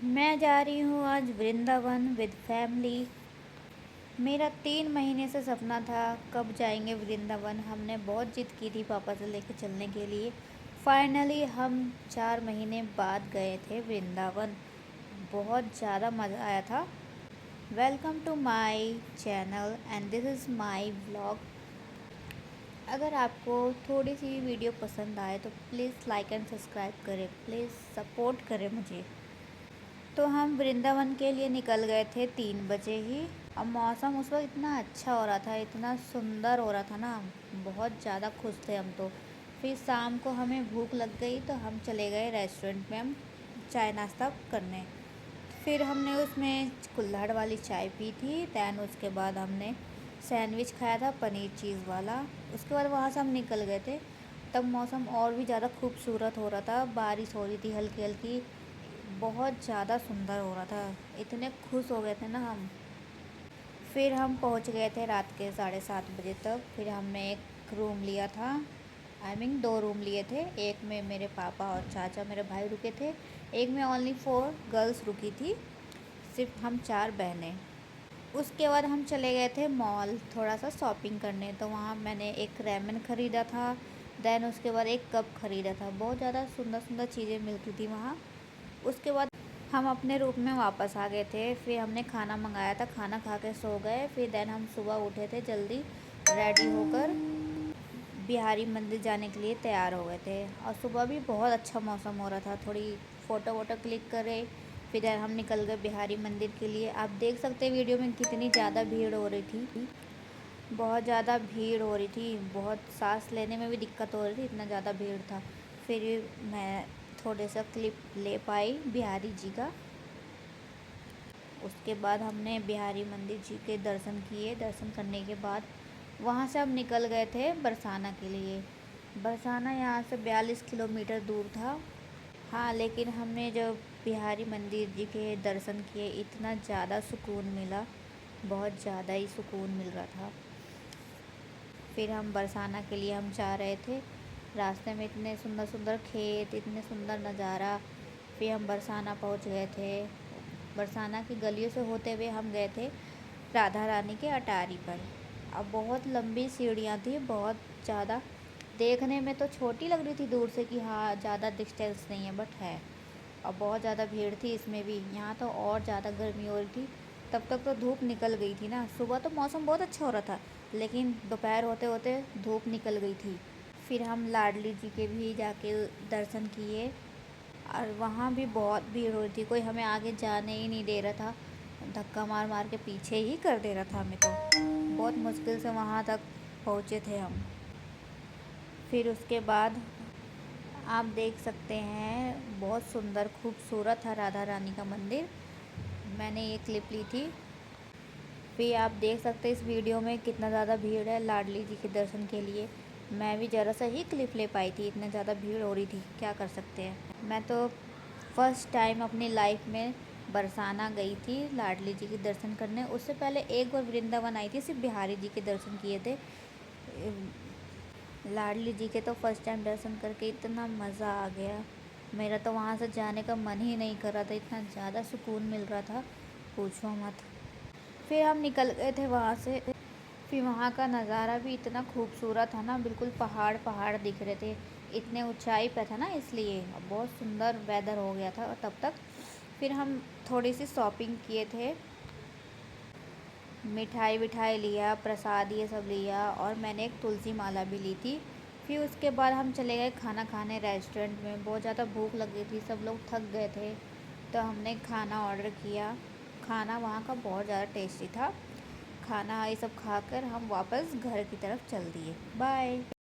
मैं जा रही हूँ आज वृंदावन विद फैमिली। मेरा 3 महीने से सपना था कब जाएंगे वृंदावन। हमने बहुत जिद की थी पापा से लेके चलने के लिए। फाइनली हम 4 महीने बाद गए थे वृंदावन। बहुत ज़्यादा मज़ा आया था। Welcome to my channel and this is my vlog. अगर आपको थोड़ी सी वीडियो पसंद आए तो प्लीज़ लाइक एंड सब्सक्राइब करें, प्लीज़ सपोर्ट करें मुझे। तो हम वृंदावन के लिए निकल गए थे 3 बजे ही। अब मौसम उस वक्त इतना अच्छा हो रहा था, इतना सुंदर हो रहा था ना, बहुत ज़्यादा खुश थे हम तो। फिर शाम को हमें भूख लग गई तो हम चले गए रेस्टोरेंट में, हम चाय नाश्ता करने। फिर हमने उसमें कुल्हड़ वाली चाय पी थी। दैन उसके बाद हमने सैंडविच खाया था पनीर चीज़ वाला। उसके बाद वहाँ से हम निकल गए थे। तब मौसम और भी ज़्यादा खूबसूरत हो रहा था, बारिश हो रही थी हल्की हल्की, बहुत ज़्यादा सुंदर हो रहा था। इतने खुश हो गए थे ना हम। फिर हम पहुंच गए थे रात के 7:30 बजे तक। फिर हमने एक रूम लिया था, आई मीन 2 रूम लिए थे। एक में मेरे पापा और चाचा मेरे भाई रुके थे, एक में ओनली 4 गर्ल्स रुकी थी, सिर्फ हम 4 बहनें। उसके बाद हम चले गए थे मॉल थोड़ा सा शॉपिंग करने। तो वहाँ मैंने एक रेमन ख़रीदा था। दैन उसके बाद एक कप ख़रीदा था। बहुत ज़्यादा सुंदर सुंदर चीज़ें मिलती थी वहाँ। उसके बाद हम अपने रूम में वापस आ गए थे। फिर हमने खाना मंगाया था, खाना खा के सो गए। फिर दैन हम सुबह उठे थे जल्दी, रेडी होकर बिहारी मंदिर जाने के लिए तैयार हो गए थे। और सुबह भी बहुत अच्छा मौसम हो रहा था, थोड़ी फ़ोटो वोटो क्लिक करे। फिर दैन हम निकल गए बिहारी मंदिर के लिए। आप देख सकते हैं वीडियो में कितनी ज़्यादा भीड़ हो रही थी, बहुत ज़्यादा भीड़ हो रही थी, बहुत सांस लेने में भी दिक्कत हो रही थी, इतना ज़्यादा भीड़ था। फिर मैं थोड़े सा क्लिप ले पाई बिहारी जी का। उसके बाद हमने बिहारी मंदिर जी के दर्शन किए। दर्शन करने के बाद वहाँ से हम निकल गए थे बरसाना के लिए। बरसाना यहाँ से 42 किलोमीटर दूर था। हाँ, लेकिन हमने जब बिहारी मंदिर जी के दर्शन किए इतना ज़्यादा सुकून मिला, बहुत ज़्यादा ही सुकून मिल रहा था। फिर हम बरसाना के लिए हम जा रहे थे। रास्ते में इतने सुंदर सुंदर खेत, इतने सुंदर नज़ारा। फिर हम बरसाना पहुंच गए थे। बरसाना की गलियों से होते हुए हम गए थे राधा रानी के अटारी पर। अब बहुत लंबी सीढ़ियाँ थी, बहुत ज़्यादा। देखने में तो छोटी लग रही थी दूर से कि हाँ ज़्यादा डिस्टेंस नहीं है, बट है। और बहुत ज़्यादा भीड़ थी इसमें भी। यहाँ तो और ज़्यादा गर्मी हो रही थी। तब तक तो धूप निकल गई थी ना। सुबह तो मौसम बहुत अच्छा हो रहा था, लेकिन दोपहर होते होते धूप निकल गई थी। फिर हम लाडली जी के भी जाके दर्शन किए। और वहाँ भी बहुत भीड़ हो रही थी, कोई हमें आगे जाने ही नहीं दे रहा था, धक्का मार मार के पीछे ही कर दे रहा था हमें। तो बहुत मुश्किल से वहाँ तक पहुँचे थे हम। फिर उसके बाद आप देख सकते हैं बहुत सुंदर खूबसूरत है राधा रानी का मंदिर। मैंने ये क्लिप ली थी। फिर आप देख सकते हैं इस वीडियो में कितना ज़्यादा भीड़ है लाडली जी के दर्शन के लिए। मैं भी ज़रा सा ही क्लिप ले पाई थी, इतना ज़्यादा भीड़ हो रही थी, क्या कर सकते हैं। मैं तो फर्स्ट टाइम अपनी लाइफ में बरसाना गई थी लाडली जी के दर्शन करने। उससे पहले एक बार वृंदावन आई थी, सिर्फ बिहारी जी के दर्शन किए थे। लाडली जी के तो फर्स्ट टाइम दर्शन करके इतना मज़ा आ गया, मेरा तो वहाँ से जाने का मन ही नहीं कर रहा था, इतना ज़्यादा सुकून मिल रहा था, पूछो मत। फिर हम निकल गए थे वहाँ से। फिर वहाँ का नज़ारा भी इतना खूबसूरत था ना, बिल्कुल पहाड़ पहाड़ दिख रहे थे, इतने ऊंचाई पे था ना, इसलिए बहुत सुंदर वेदर हो गया था तब तक। फिर हम थोड़ी सी शॉपिंग किए थे, मिठाई विठाई लिया, प्रसाद ये सब लिया, और मैंने एक तुलसी माला भी ली थी। फिर उसके बाद हम चले गए खाना खाने रेस्टोरेंट में। बहुत ज़्यादा भूख लग गई थी, सब लोग थक गए थे, तो हमने खाना ऑर्डर किया। खाना वहाँ का बहुत ज़्यादा टेस्टी था। खाना ये सब खाकर हम वापस घर की तरफ चल दिए। बाय।